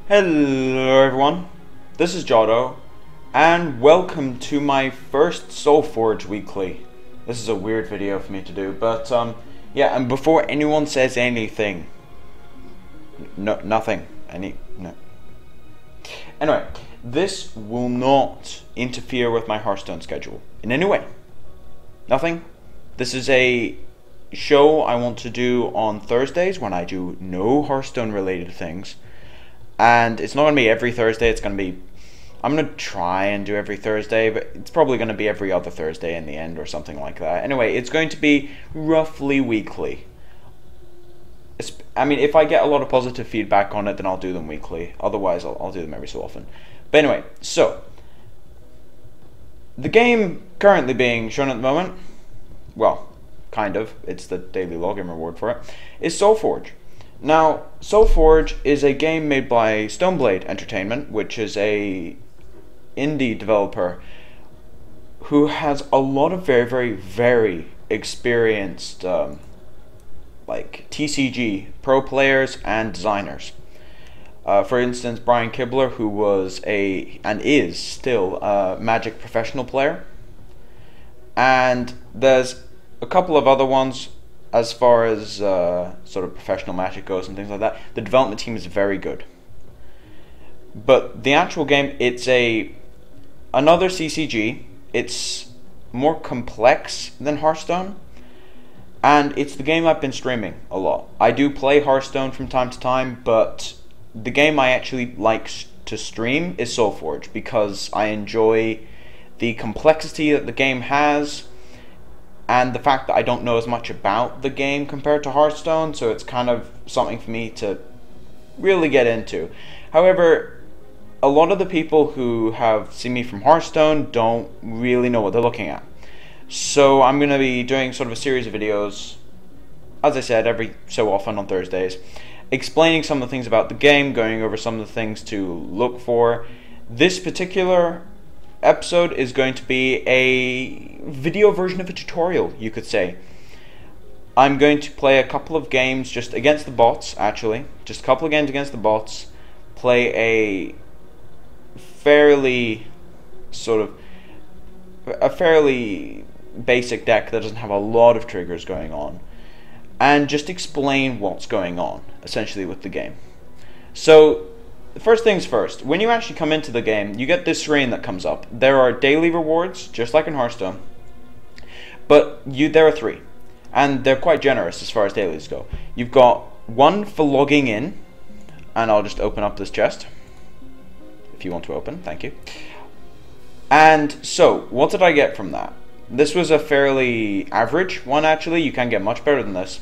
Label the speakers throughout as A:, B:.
A: Hello everyone, this is Jotto, and welcome to my first Solforge weekly. This is a weird video for me to do, but yeah, and before anyone says anything, nothing, no. Anyway, this will not interfere with my Hearthstone schedule in any way. Nothing. This is a show I want to do on Thursdays when I do no Hearthstone related things. And it's not going to be every Thursday, I'm going to try and do every Thursday, but it's probably going to be every other Thursday in the end or something like that. Anyway, it's going to be roughly weekly. I mean, if I get a lot of positive feedback on it, then I'll do them weekly. Otherwise, I'll do them every so often. But anyway, so the game currently being shown at the moment, well, kind of, it's the daily login reward for it, is Solforge. Now, Solforge is a game made by Stoneblade Entertainment, which is a indie developer who has a lot of very experienced like TCG pro players and designers. For instance, Brian Kibler, who was and is still a Magic professional player, and there's a couple of other ones. As far as sort of professional Magic goes and things like that, the development team is very good. But the actual game, it's another CCG. It's more complex than Hearthstone, and it's the game I've been streaming a lot. I do play Hearthstone from time to time, but the game I actually like to stream is Solforge because I enjoy the complexity that the game has, and the fact that I don't know as much about the game compared to Hearthstone, so it's kind of something for me to really get into. However, a lot of the people who have seen me from Hearthstone don't really know what they're looking at. So I'm going to be doing sort of a series of videos, as I said, every so often on Thursdays, explaining some of the things about the game, going over some of the things to look for. This particular episode is going to be a video version of a tutorial, you could say. I'm going to play a couple of games just against the bots, actually. Just a couple of games against the bots. Play a fairly basic deck that doesn't have a lot of triggers going on. And just explain what's going on, essentially, with the game. So, first things first, when you actually come into the game, you get this screen that comes up. There are daily rewards, just like in Hearthstone, but there are 3, and they're quite generous as far as dailies go. You've got 1 for logging in, and I'll just open up this chest, if you want to open, thank you. And so, what did I get from that? This was a fairly average one, actually. You can get much better than this.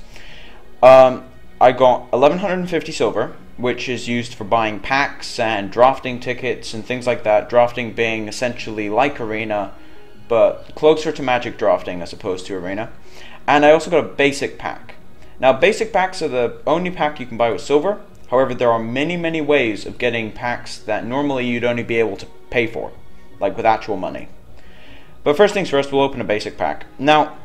A: I got 1150 silver, which is used for buying packs and drafting tickets and things like that. Drafting being essentially like Arena, but closer to Magic drafting as opposed to Arena. And I also got a basic pack. Now, basic packs are the only pack you can buy with silver. However, there are many ways of getting packs that normally you'd only be able to pay for, like with actual money. But first things first, we'll open a basic pack. Now,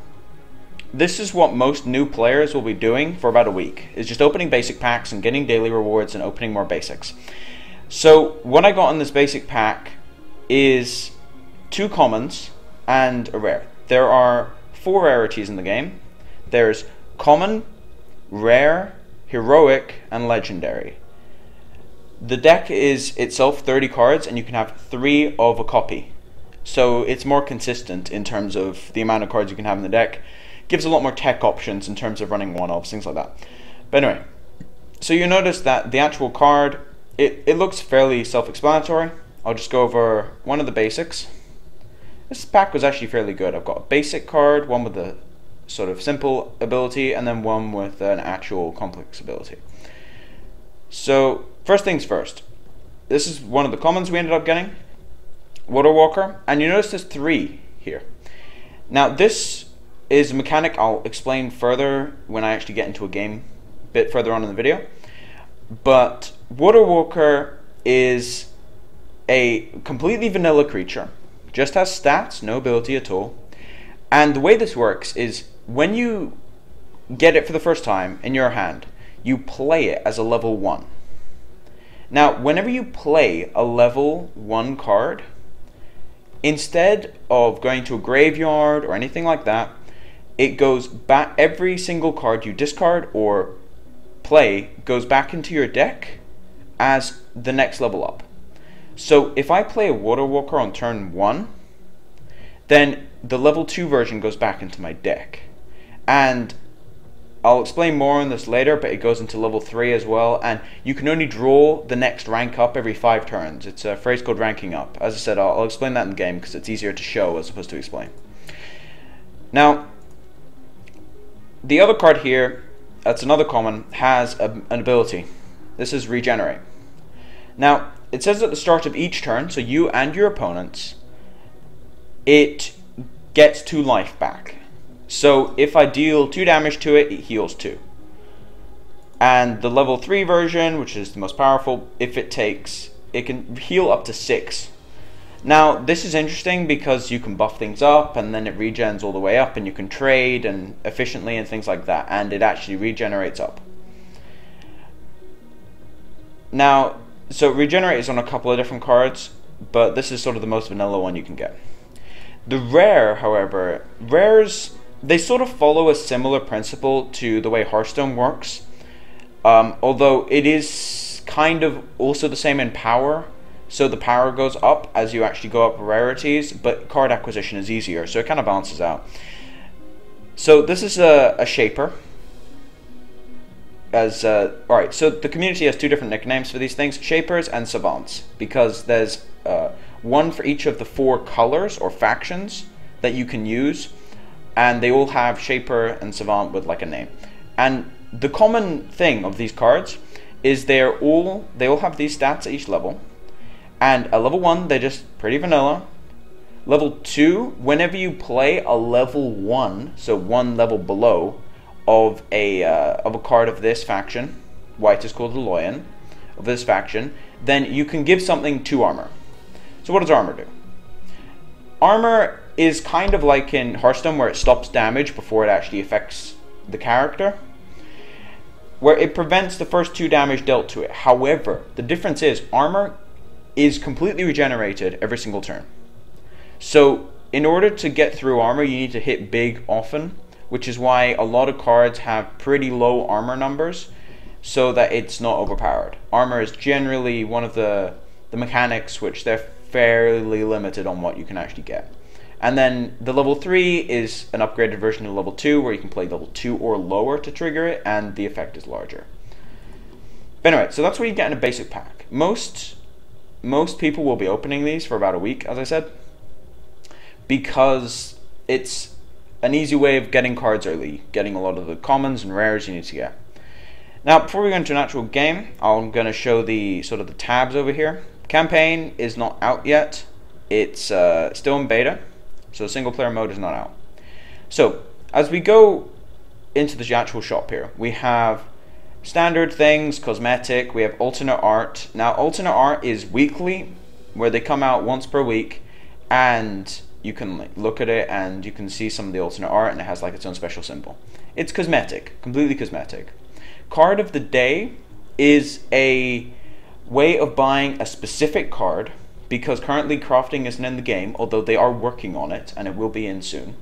A: this is what most new players will be doing for about a week, is just opening basic packs and getting daily rewards and opening more basics. So what I got in this basic pack is 2 commons and a rare. There are 4 rarities in the game. There's common, rare, heroic, and legendary. The deck is itself 30 cards, and you can have 3 of a copy. So it's more consistent in terms of the amount of cards you can have in the deck. Gives a lot more tech options in terms of running one-offs, things like that. But anyway, so you notice that the actual card, it looks fairly self-explanatory. I'll just go over one of the basics. This pack was actually fairly good. I've got a basic card, one with a sort of simple ability, and then one with an actual complex ability. So, first things first. This is one of the commons we ended up getting. Water Walker, and you notice there's 3 here. Now, this is a mechanic I'll explain further when I actually get into a game a bit further on in the video. But Water Walker is a completely vanilla creature. Just has stats, no ability at all. And the way this works is when you get it for the first time in your hand, you play it as a level 1. Now, whenever you play a level 1 card, instead of going to a graveyard or anything like that, it goes back. Every single card you discard or play goes back into your deck as the next level up. So if I play a Water Walker on turn 1, then the level 2 version goes back into my deck. And I'll explain more on this later, but it goes into level 3 as well, and you can only draw the next rank up every 5 turns. It's a phrase called ranking up. As I said, I'll explain that in the game because it's easier to show as opposed to explain. Now, the other card here, that's another common, has an ability. This is Regenerate. Now, it says at the start of each turn, so you and your opponents, it gets 2 life back. So if I deal 2 damage to it, it heals 2. And the level 3 version, which is the most powerful, if it takes, it can heal up to 6. Now, this is interesting because you can buff things up, and then it regens all the way up, and you can trade and efficiently and things like that, and it actually regenerates up. Now, so regenerate is on a couple of different cards, but this is sort of the most vanilla one you can get. The rare, however, rares, they sort of follow a similar principle to the way Hearthstone works, although it is kind of also the same in power. So the power goes up as you actually go up rarities, but card acquisition is easier, so it kind of balances out. So this is a Shaper. Alright, so the community has 2 different nicknames for these things, Shapers and Savants, because there's one for each of the 4 colors or factions that you can use, and they all have Shaper and Savant with like a name. And the common thing of these cards is they all have these stats at each level. And at level 1, they're just pretty vanilla. Level 2, whenever you play a level 1, so 1 level below, of a card of this faction, white is called the Loyan, of this faction, then you can give something 2 armor. So what does armor do? Armor is kind of like in Hearthstone, where it stops damage before it actually affects the character, where it prevents the first 2 damage dealt to it. However, the difference is armor is completely regenerated every single turn. So in order to get through armor, you need to hit big often, which is why a lot of cards have pretty low armor numbers, so that it's not overpowered. Armor is generally one of the mechanics which they're fairly limited on what you can actually get. And then the level 3 is an upgraded version of level 2, where you can play level 2 or lower to trigger it, and the effect is larger. But anyway, so that's what you get in a basic pack. Most people will be opening these for about a week, as I said, because it's an easy way of getting cards early, getting a lot of the commons and rares you need to get. Now, before we go into an actual game, I'm going to show the sort of the tabs over here. Campaign is not out yet. It's still in beta, so single player mode is not out. So as we go into the actual shop here, we have standard things, cosmetic, we have alternate art. Now alternate art is weekly, where they come out once per week, and you can look at it and you can see some of the alternate art, and it has like its own special symbol. It's cosmetic, completely cosmetic. Card of the day is a way of buying a specific card, because currently crafting isn't in the game, although they are working on it and it will be in soon.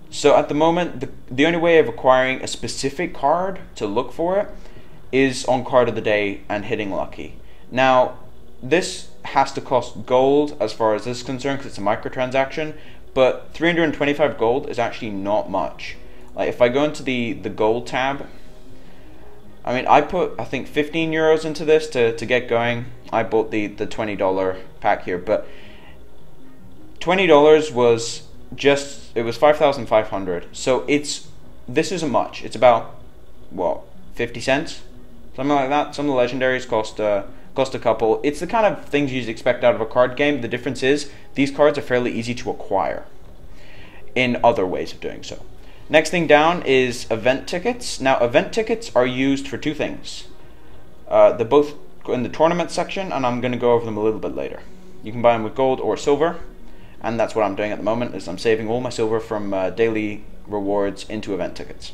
A: So at the moment, the only way of acquiring a specific card to look for it is on card of the day and hitting lucky. Now, this has to cost gold as far as this is concerned, because it's a microtransaction, but 325 gold is actually not much. Like if I go into the gold tab, I mean, I put, I think, 15 euros into this to get going. I bought the $20 pack here, but $20 was just, it was 5,500. So this isn't much. It's about, what, 50 cents? Something like that. Some of the legendaries cost a couple. It's the kind of things you'd expect out of a card game. The difference is these cards are fairly easy to acquire in other ways of doing so. Next thing down is event tickets. Now, event tickets are used for 2 things. They're both in the tournament section, and I'm going to go over them a little bit later. You can buy them with gold or silver, and that's what I'm doing at the moment, is I'm saving all my silver from daily rewards into event tickets.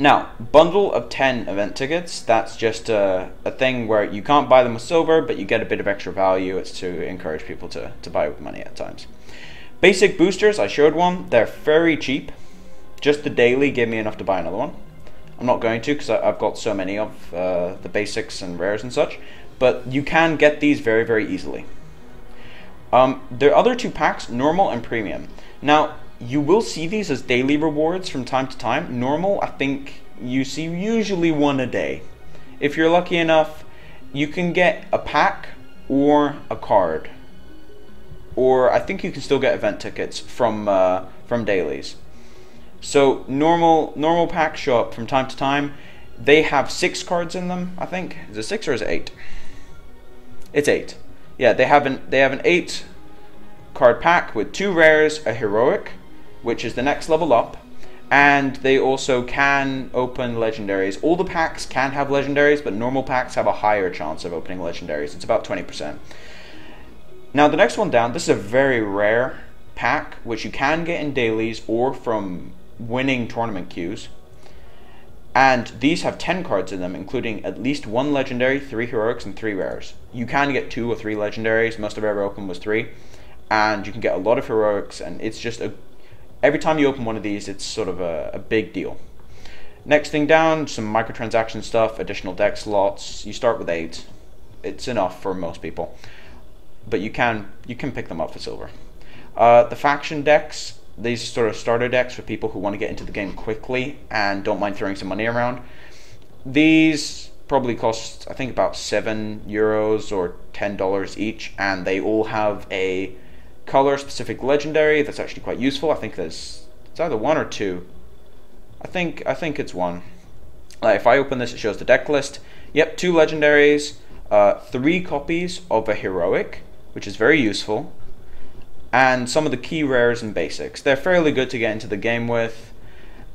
A: Now, bundle of 10 event tickets, that's just a thing where you can't buy them with silver, but you get a bit of extra value. It's to encourage people to buy with money at times. Basic boosters, I showed one. They're very cheap. Just the daily gave me enough to buy another one. I'm not going to because I've got so many of the basics and rares and such, but you can get these very, very easily. There are other two packs, normal and premium. Now, you will see these as daily rewards from time to time. Normal, I think you see usually one a day. If you're lucky enough, you can get a pack or a card. Or I think you can still get event tickets from dailies. So normal packs show up from time to time. They have 6 cards in them, I think. Is it 6 or is it 8? It's 8. Yeah, they have an 8 card pack with 2 rares, a heroic, which is the next level up, and they also can open legendaries. All the packs can have legendaries, but normal packs have a higher chance of opening legendaries. It's about 20%. Now the next one down, this is a very rare pack, which you can get in dailies or from winning tournament queues. And these have 10 cards in them, including at least 1 legendary, 3 heroics, and 3 rares. You can get 2 or 3 legendaries. Most I've ever opened was 3. And you can get a lot of heroics, and it's just every time you open one of these, it's sort of a big deal. Next thing down, some microtransaction stuff, additional deck slots. You start with 8. It's enough for most people, but you can pick them up for silver. The faction decks, these sort of starter decks for people who want to get into the game quickly and don't mind throwing some money around. These probably cost, I think, about €7 or $10 each, and they all have a color-specific legendary that's actually quite useful. I think it's either 1 or 2. I think it's 1. If I open this, it shows the deck list. Yep, 2 legendaries, 3 copies of a heroic, which is very useful, and some of the key rares and basics. They're fairly good to get into the game with,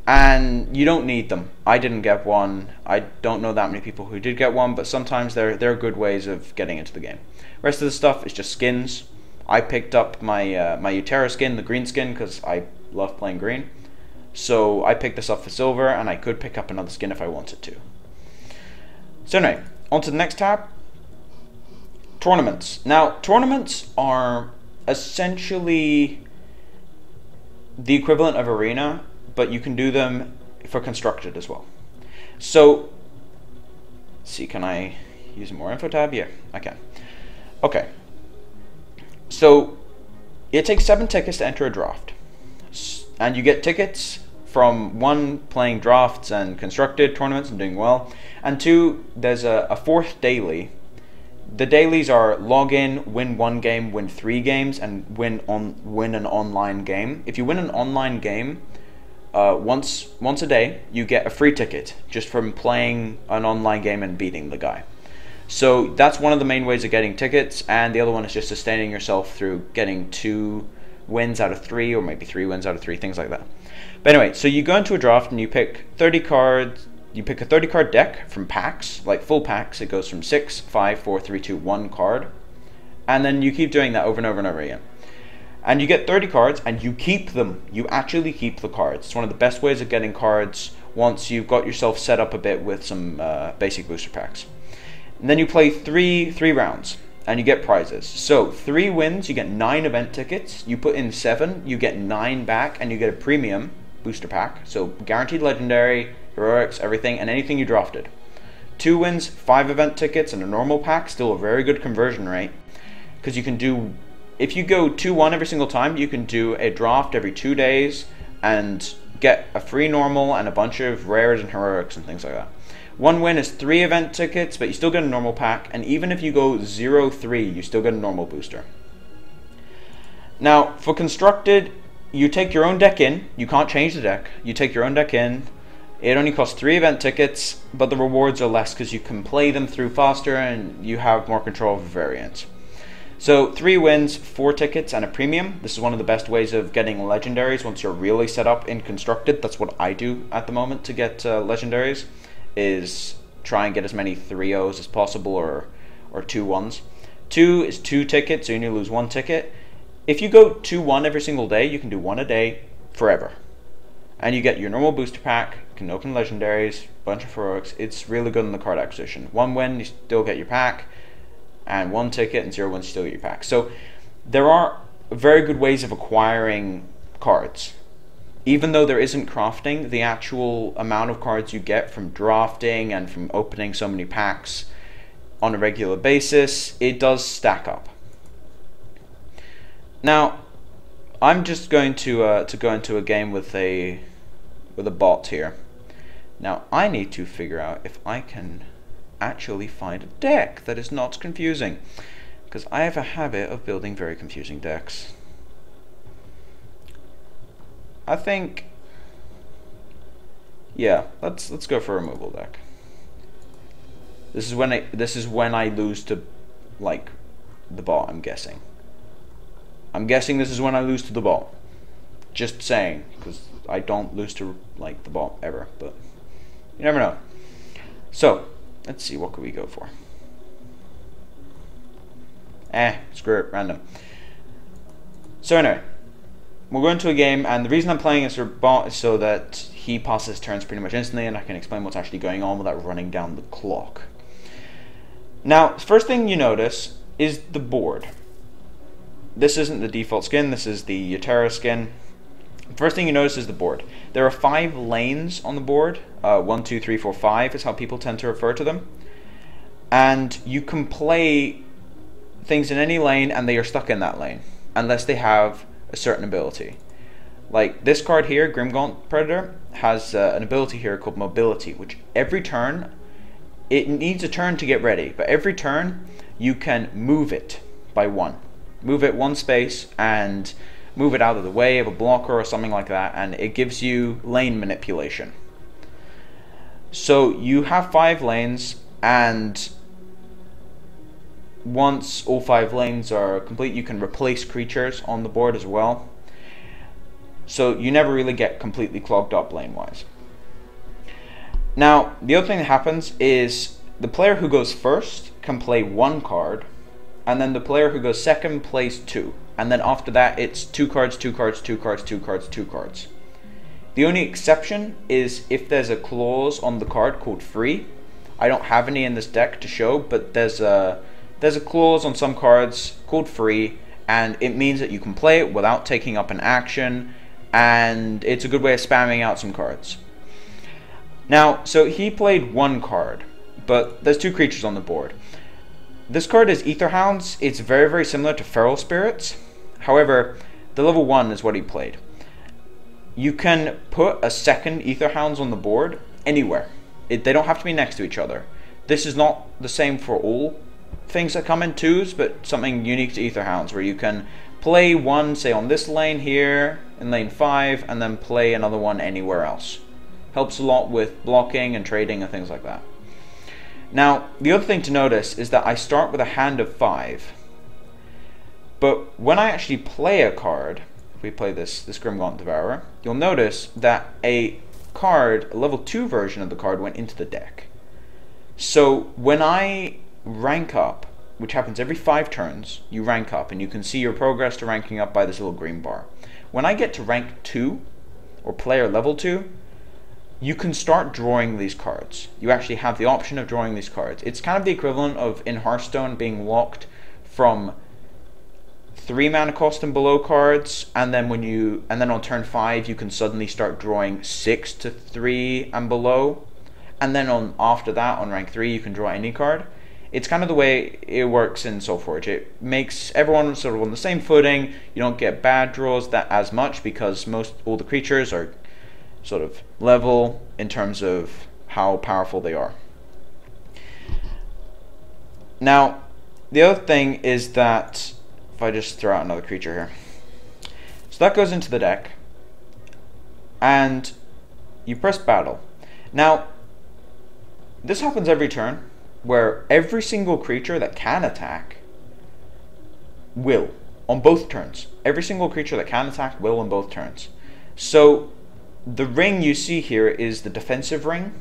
A: and you don't need them. I didn't get one. I don't know that many people who did get one, but sometimes they're good ways of getting into the game. Rest of the stuff is just skins. I picked up my my Utera skin, the green skin, because I love playing green. So I picked this up for silver, and I could pick up another skin if I wanted to. So anyway, on to the next tab. Tournaments. Now, tournaments are essentially the equivalent of arena, but you can do them for constructed as well. So, let's see, can I use a more info tab? Yeah, I can. Okay. So, it takes 7 tickets to enter a draft. And you get tickets from 1, playing drafts and constructed tournaments and doing well, and 2, there's a 4th daily. The dailies are log in, win 1 game, win 3 games, and win an online game. If you win an online game once a day, you get a free ticket just from playing an online game and beating the guy. So that's one of the main ways of getting tickets, and the other one is just sustaining yourself through getting 2 wins out of 3, or maybe 3 wins out of 3, things like that. But anyway, so you go into a draft and you pick 30 cards. You pick a 30 card deck from packs, like full packs. It goes from 6, 5, 4, 3, 2, 1 card. And then you keep doing that over and over and over again. And you get 30 cards and you keep them. You actually keep the cards. It's one of the best ways of getting cards once you've got yourself set up a bit with some basic booster packs. And then you play three rounds and you get prizes. So 3 wins, you get 9 event tickets. You put in 7, you get 9 back, and you get a premium booster pack. So guaranteed legendary, heroics, everything, and anything you drafted. 2 wins, 5 event tickets, and a normal pack. Still a very good conversion rate, because you can do, if you go 2-1 every single time, you can do a draft every 2 days and get a free normal and a bunch of rares and heroics and things like that. 1 win is 3 event tickets, but you still get a normal pack, and even if you go 0-3, you still get a normal booster. Now, for constructed, you take your own deck in. You can't change the deck. You take your own deck in. It only costs 3 event tickets, but the rewards are less because you can play them through faster and you have more control of the variants. So 3 wins, 4 tickets, and a premium. This is one of the best ways of getting legendaries once you're really set up in constructed. That's what I do at the moment to get legendaries, is try and get as many 3-0s as possible, or 2 1s. 2 is 2 tickets, so you only lose 1 ticket. If you go 2-1 every single day, you can do 1 a day forever. And you get your normal booster pack, You can open legendaries, bunch of heroics. It's really good in the card acquisition. 1 win, you still get your pack, and 1 ticket, and 0 wins, you still get your pack. So there are very good ways of acquiring cards. Even though there isn't crafting, the actual amount of cards you get from drafting and from opening so many packs on a regular basis, it does stack up. Now, I'm just going to go into a game with a bot here. Now, I need to figure out if I can actually find a deck that is not confusing, because I have a habit of building very confusing decks. I think, yeah, let's go for a removal deck. This is when I lose to, like, the bot. I'm guessing this is when I lose to the bot. Just saying, because I don't lose to, like, the bot ever, but you never know. So let's see, what could we go for? Screw it, random. So anyway, we'll go into a game, and the reason I'm playing as a bot is so that he passes turns pretty much instantly, and I can explain what's actually going on without running down the clock. Now, first thing you notice is the board. This isn't the default skin, this is the Jotto skin. First thing you notice is the board. There are 5 lanes on the board. 1, 2, 3, 4, 5 is how people tend to refer to them. And you can play things in any lane, and they are stuck in that lane, unless they have a certain ability. Like this card here, Grimgaunt Predator, has an ability here called Mobility, which every turn, it needs a turn to get ready, but every turn you can move it by 1. Move it 1 space and move it out of the way of a blocker or something like that, and it gives you lane manipulation. So you have 5 lanes, and once all 5 lanes are complete, you can replace creatures on the board as well. So you never really get completely clogged up lane-wise. Now, the other thing that happens is the player who goes first can play 1 card, and then the player who goes second plays 2. And then after that, it's 2 cards, 2 cards, 2 cards, 2 cards, 2 cards. The only exception is if there's a clause on the card called free. I don't have any in this deck to show, but there's a clause on some cards called free, and it means that you can play it without taking up an action, and it's a good way of spamming out some cards. Now, so he played 1 card, but there's 2 creatures on the board. This card is Aetherhounds. It's very, very similar to Feral Spirits. However, the level 1 is what he played. You can put a second Aetherhounds on the board anywhere. They don't have to be next to each other. This is not the same for all things that come in 2s, but something unique to Aetherhounds, where you can play 1, say on this lane here, in lane 5, and then play another one anywhere else. Helps a lot with blocking and trading and things like that. Now, the other thing to notice is that I start with a hand of 5. But when I actually play a card, if we play this Grimgaunt Devourer, you'll notice that a level 2 version of the card went into the deck. So when I rank up, which happens every 5 turns, you rank up, and you can see your progress to ranking up by this little green bar. When I get to rank 2, or player level 2, you can start drawing these cards. You actually have the option of drawing these cards. It's kind of the equivalent of in Hearthstone being locked from 3 mana cost and below cards, and then on turn 5 you can suddenly start drawing 6 to 3 and below, and then after that on rank 3 you can draw any card. It's kind of the way it works in Solforge. It makes everyone sort of on the same footing. You don't get bad draws as much, because all the creatures are sort of level in terms of how powerful they are. Now, the other thing is that, if I just throw out another creature here, so that goes into the deck, and you press battle. Now, this happens every turn, where every single creature that can attack will, on both turns. Every single creature that can attack will on both turns. So the ring you see here is the defensive ring.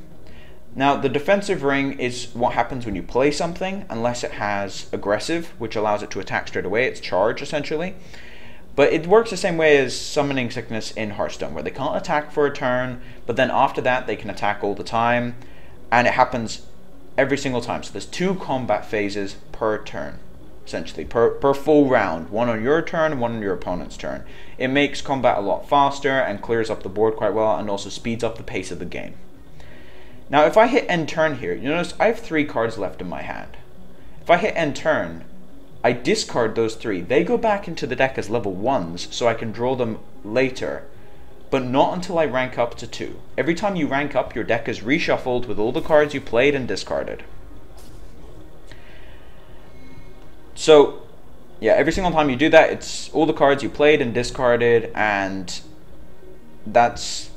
A: Now, the defensive ring is what happens when you play something, unless it has aggressive, which allows it to attack straight away. It's charge, essentially. But it works the same way as Summoning Sickness in Hearthstone, where they can't attack for a turn, but then after that they can attack all the time, and it happens every single time. So there's 2 combat phases per turn, essentially, per full round. One on your turn, one on your opponent's turn. It makes combat a lot faster and clears up the board quite well, and also speeds up the pace of the game. Now if I hit end turn here, you notice I have 3 cards left in my hand. If I hit end turn, I discard those 3. They go back into the deck as level 1s, so I can draw them later, but not until I rank up to 2. Every time you rank up, your deck is reshuffled with all the cards you played and discarded. So, yeah, every single time you do that, it's all the cards you played and discarded, and that's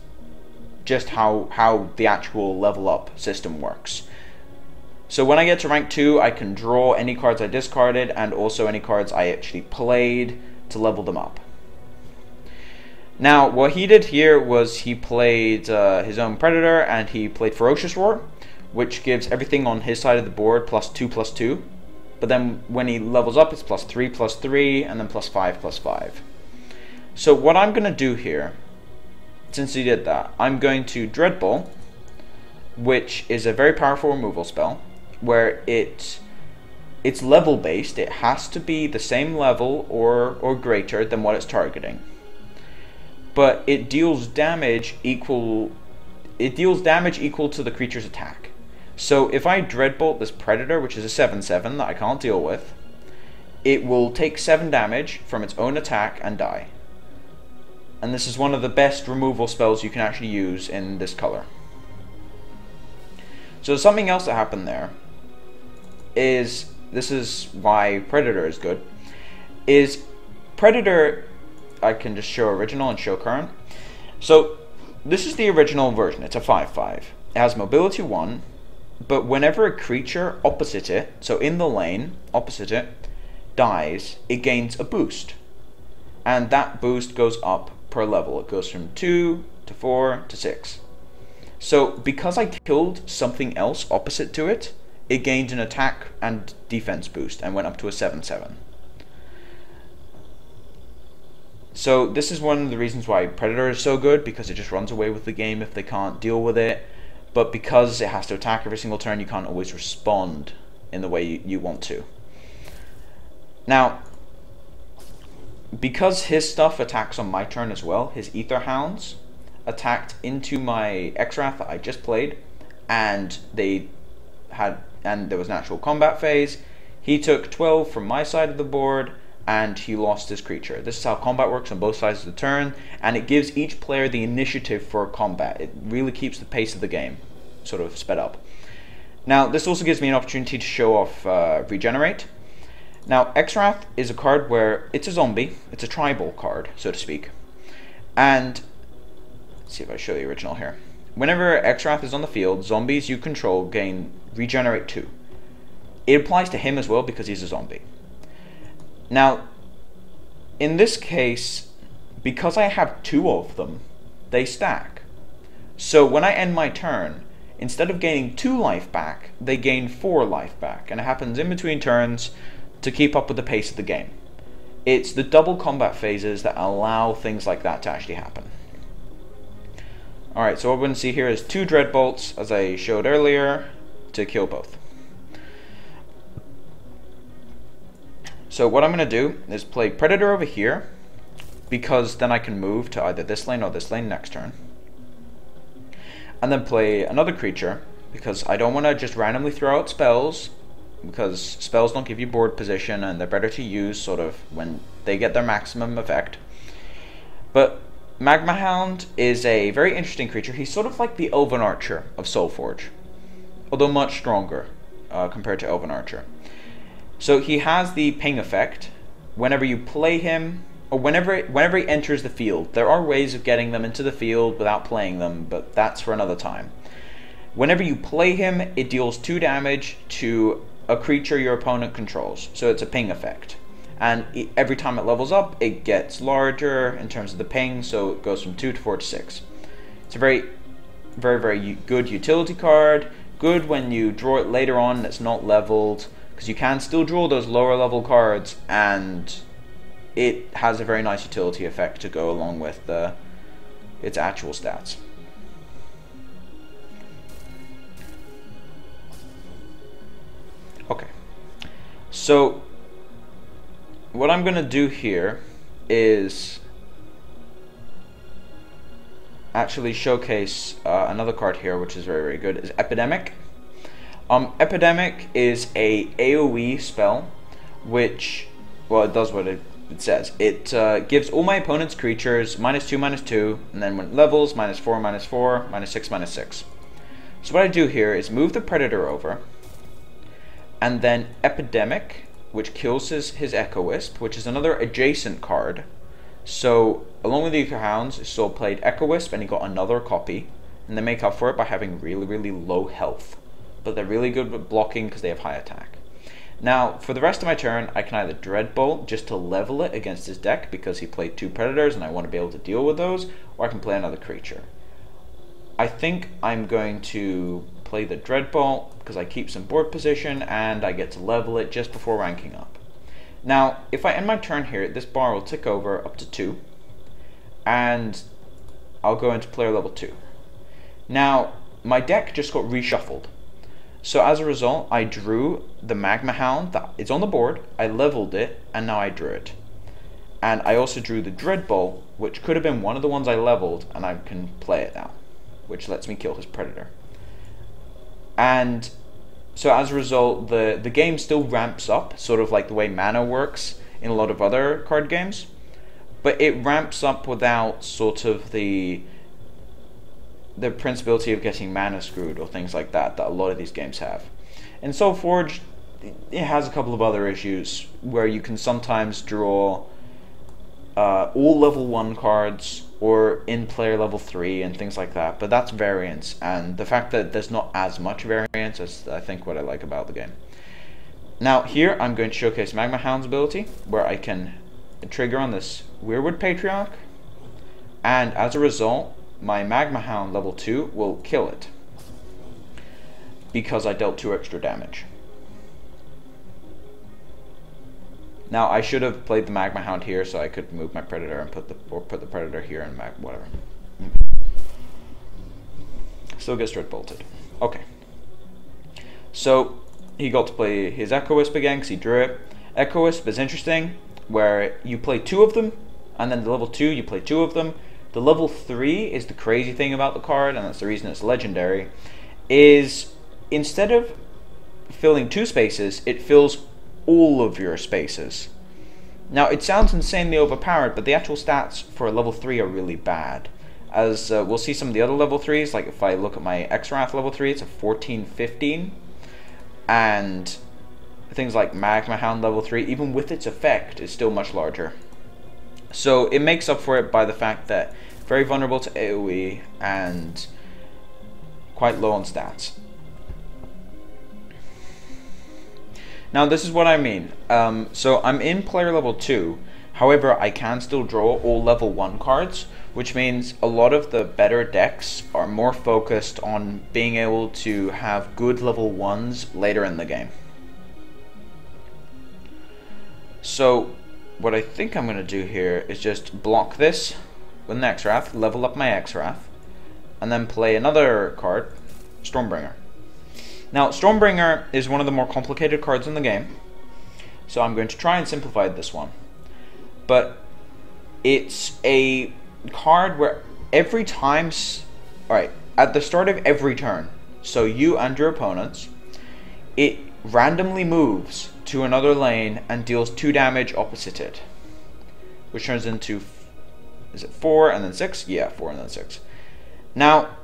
A: just how the actual level up system works. So when I get to rank 2, I can draw any cards I discarded and also any cards I actually played to level them up. Now, what he did here was he played his own Predator, and he played Ferocious Roar, which gives everything on his side of the board +2/+2. But then when he levels up, it's +3/+3, and then +5/+5. So what I'm going to do here, since he did that, I'm going to Dreadball, which is a very powerful removal spell, where it's level based. It has to be the same level or greater than what it's targeting, but it deals damage equal to the creature's attack. So if I Dreadbolt this Predator, which is a 7/7 that I can't deal with, it will take 7 damage from its own attack and die. And this is one of the best removal spells you can actually use in this color. So something else that happened there is, this is why Predator is good, is Predator, I can just show original and show current. So this is the original version. It's a 5/5. It has mobility 1, but whenever a creature opposite it, so in the lane opposite it, dies, it gains a boost. And that boost goes up per level. It goes from 2 to 4 to 6. So because I killed something else opposite to it, it gained an attack and defense boost and went up to a 7/7. So this is one of the reasons why Predator is so good, because it just runs away with the game if they can't deal with it. But because it has to attack every single turn, you can't always respond in the way you want to. Now, because his stuff attacks on my turn as well, his Ether Hounds attacked into my X-Wrath that I just played, and there was an actual combat phase. He took 12 from my side of the board, and he lost his creature. This is how combat works on both sides of the turn, and it gives each player the initiative for combat. It really keeps the pace of the game sort of sped up. Now, this also gives me an opportunity to show off Regenerate. Now, X-Wrath is a card where it's a zombie. It's a tribal card, so to speak. And let's see if I show the original here. Whenever X-Wrath is on the field, zombies you control gain Regenerate 2. It applies to him as well because he's a zombie. Now, in this case, because I have 2 of them, they stack. So when I end my turn, instead of gaining 2 life back, they gain 4 life back. And it happens in between turns to keep up with the pace of the game. It's the double combat phases that allow things like that to actually happen. Alright, so what we're going to see here is 2 Dreadbolts, as I showed earlier, to kill both. So what I'm going to do is play Predator over here, because then I can move to either this lane or this lane next turn. And then play another creature, because I don't want to just randomly throw out spells, because spells don't give you board position and they're better to use sort of when they get their maximum effect. But Magma Hound is a very interesting creature. He's sort of like the Elven Archer of Solforge, although much stronger compared to Elven Archer. So he has the ping effect. Whenever you play him, or whenever he enters the field, there are ways of getting them into the field without playing them, but that's for another time. Whenever you play him, it deals 2 damage to a creature your opponent controls, so it's a ping effect. And every time it levels up, it gets larger in terms of the ping, so it goes from 2 to 4 to 6. It's a very, very, very good utility card. Good when you draw it later on and it's not leveled, because you can still draw those lower level cards and it has a very nice utility effect to go along with its actual stats. Okay, so what I'm going to do here is actually showcase another card here, which is very, very good, is Epidemic. Epidemic is a AoE spell, which, well, it does what it says. It gives all my opponent's creatures -2/-2, and then when it levels, -4/-4, -6/-6. So what I do here is move the Predator over, and then Epidemic, which kills his Echo Wisp, which is another adjacent card. So along with the Ether Hounds, Soul played Echo Wisp, and he got another copy, and they make up for it by having really, really low health. But they're really good at blocking because they have high attack. Now, for the rest of my turn, I can either Dreadbolt just to level it against his deck because he played 2 Predators and I want to be able to deal with those, or I can play another creature. I think I'm going to play the Dreadbolt because I keep some board position and I get to level it just before ranking up. Now, if I end my turn here, this bar will tick over up to 2, and I'll go into player level 2. Now, my deck just got reshuffled. So as a result, I drew the Magma Hound. It's on the board, I leveled it, and now I drew it. And I also drew the Dreadbolt, which could have been one of the ones I leveled, and I can play it now, which lets me kill his Predator. And so as a result, the game still ramps up, sort of like the way mana works in a lot of other card games. But it ramps up without sort of the principality of getting mana screwed or things like that a lot of these games have. In Solforge, it has a couple of other issues where you can sometimes draw all level 1 cards or in player level 3 and things like that, but that's variance, and the fact that there's not as much variance is, I think, what I like about the game. Now here I'm going to showcase Magma Hound's ability, where I can trigger on this Weirwood Patriarch, and as a result my Magma Hound level 2 will kill it because I dealt 2 extra damage. Now I should have played the Magma Hound here so I could move my Predator and put the Predator here and whatever. Still gets Dread Bolted. Okay. So he got to play his Echo Wisp again because he drew it. Echo Wisp is interesting, where you play 2 of them, and then the level 2 you play 2 of them. The level 3 is the crazy thing about the card, and that's the reason it's legendary, is instead of filling 2 spaces, it fills all of your spaces. Now it sounds insanely overpowered, but the actual stats for a level 3 are really bad. As we'll see some of the other level 3s, like if I look at my X-Wrath level 3, it's a 14-15, and things like Magma Hound level 3, even with its effect, is still much larger. So it makes up for it by the fact that very vulnerable to AoE and quite low on stats. Now this is what I mean. So I'm in player level 2, however I can still draw all level 1 cards, which means a lot of the better decks are more focused on being able to have good level 1s later in the game. So what I think I'm going to do here is just block this with an X-Wrath, level up my X-Wrath, and then play another card, Stormbringer. Now, Stormbringer is one of the more complicated cards in the game, so I'm going to try and simplify this one. But it's a card where every time, alright, at the start of every turn, so you and your opponents, it randomly moves to another lane and deals 2 damage opposite it, which turns into, is it 4 and then 6? Yeah, 4 and then 6. Now,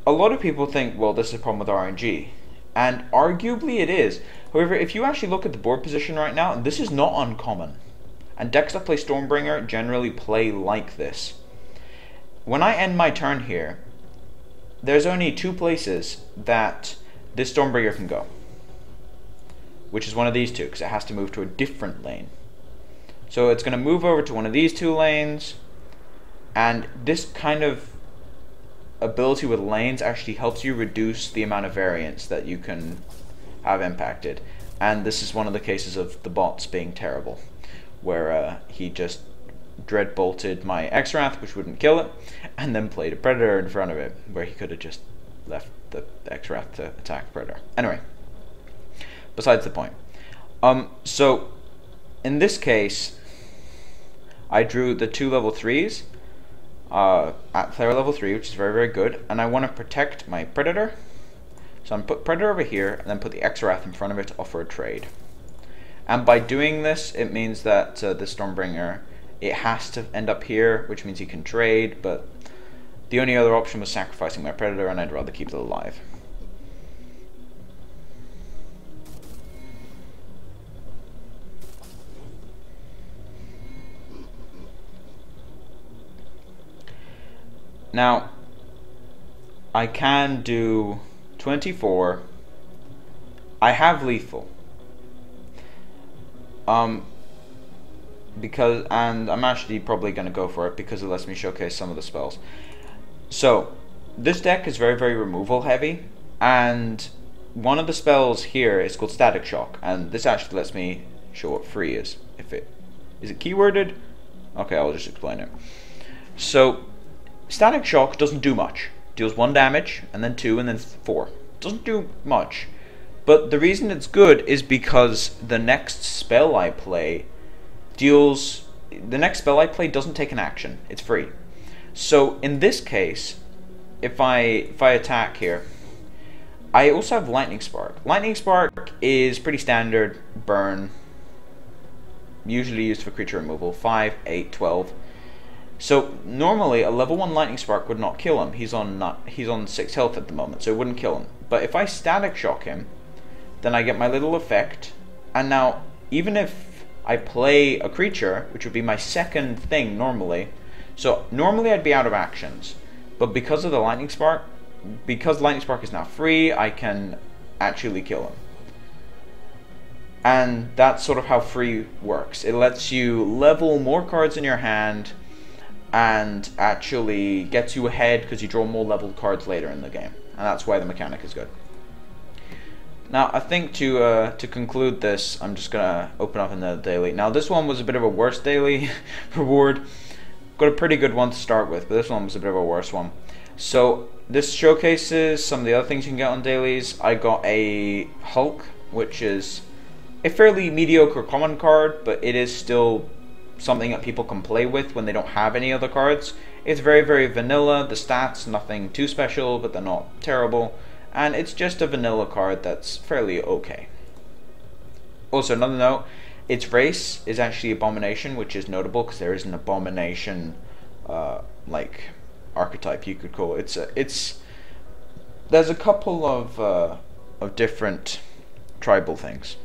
A: a lot of people think, well, this is a problem with RNG, and arguably it is. However, if you actually look at the board position right now, this is not uncommon, and decks that play Stormbringer generally play like this. When I end my turn here, there's only 2 places that this Stormbringer can go, which is one of these 2, because it has to move to a different lane. So it's going to move over to one of these 2 lanes, and this kind of ability with lanes actually helps you reduce the amount of variance that you can have impacted. And this is one of the cases of the bots being terrible, where he just dread bolted my X-Wrath, which wouldn't kill it, and then played a Predator in front of it, where he could have just left the X-Wrath to attack Predator. Anyway, besides the point. So in this case, I drew the 2 level 3s at player level 3, which is very, very good, and I want to protect my Predator. So I'm going to put Predator over here, and then put the X-Wrath in front of it to offer a trade. And by doing this, it means that the Stormbringer, it has to end up here, which means he can trade, but the only other option was sacrificing my Predator, and I'd rather keep it alive. Now, I can do 24. I have lethal. Because, and I'm actually probably going to go for it because it lets me showcase some of the spells. So, this deck is very, very removal heavy, and one of the spells here is called Static Shock, and this actually lets me show what free is. Is it keyworded? Okay, I'll just explain it. So, Static Shock doesn't do much. Deals 1 damage, and then 2, and then 4. Doesn't do much. But the reason it's good is because the next spell I play doesn't take an action. It's free. So in this case, if I attack here, I also have Lightning Spark. Lightning Spark is pretty standard burn, usually used for creature removal, 5, 8, 12. So normally a level 1 Lightning Spark would not kill him. He's on 6 health at the moment, so it wouldn't kill him. But if I Static Shock him, then I get my little effect, and now even if I play a creature, which would be my second thing normally, so normally I'd be out of actions, but because of the Lightning Spark, because Lightning Spark is now free, I can actually kill him. And that's sort of how free works. It lets you level more cards in your hand, and actually gets you ahead because you draw more leveled cards later in the game, and that's why the mechanic is good. Now, I think to conclude this, I'm just gonna open up another daily. Now, this one was a bit of a worse daily reward. Got a pretty good one to start with, but this one was a bit of a worse one. So this showcases some of the other things you can get on dailies. I got a Hulk, which is a fairly mediocre common card, but it is still something that people can play with when they don't have any other cards. It's very, very vanilla. The stats, nothing too special, but they're not terrible. And it's just a vanilla card that's fairly okay. Also, another note, its race is actually Abomination, which is notable because there is an Abomination like archetype, you could call it. There's a couple of different tribal things.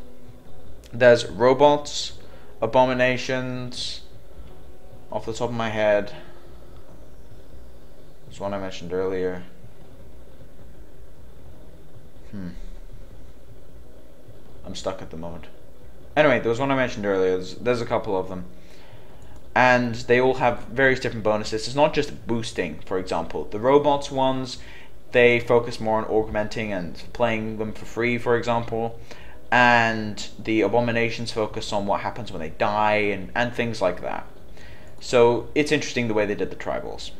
A: There's robots, abominations, off the top of my head. There's one I mentioned earlier. I'm stuck at the moment. Anyway, there was one I mentioned earlier. There's a couple of them. And they all have various different bonuses. It's not just boosting, for example. The robots ones, they focus more on augmenting and playing them for free, for example. And the abominations focus on what happens when they die and things like that. So it's interesting the way they did the tribals.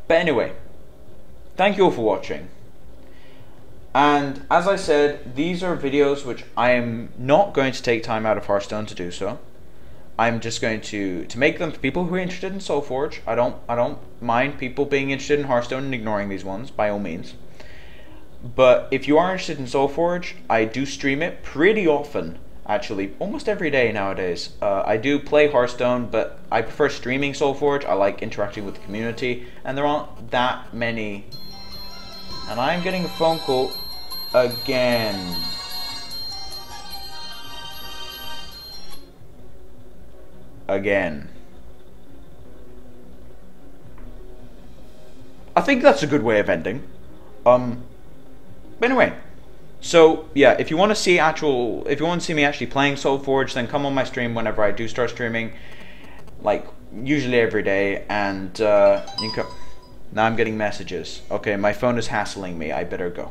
A: But anyway, thank you all for watching. And as I said, these are videos which I am not going to take time out of Hearthstone to do so. I'm just going to make them for people who are interested in Solforge. I don't mind people being interested in Hearthstone and ignoring these ones, by all means. But if you are interested in Solforge, I do stream it pretty often, actually, almost every day nowadays. I do play Hearthstone, but I prefer streaming Solforge. I like interacting with the community, and there aren't that many. And I'm getting a phone call again. I think that's a good way of ending. But anyway, so yeah, if you want to see me actually playing Solforge, then come on my stream whenever I do start streaming, like usually every day, and you can. Now I'm getting messages. Okay, my phone is hassling me. I better go.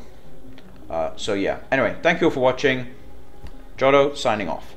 A: So yeah. Anyway, thank you all for watching. Jotto signing off.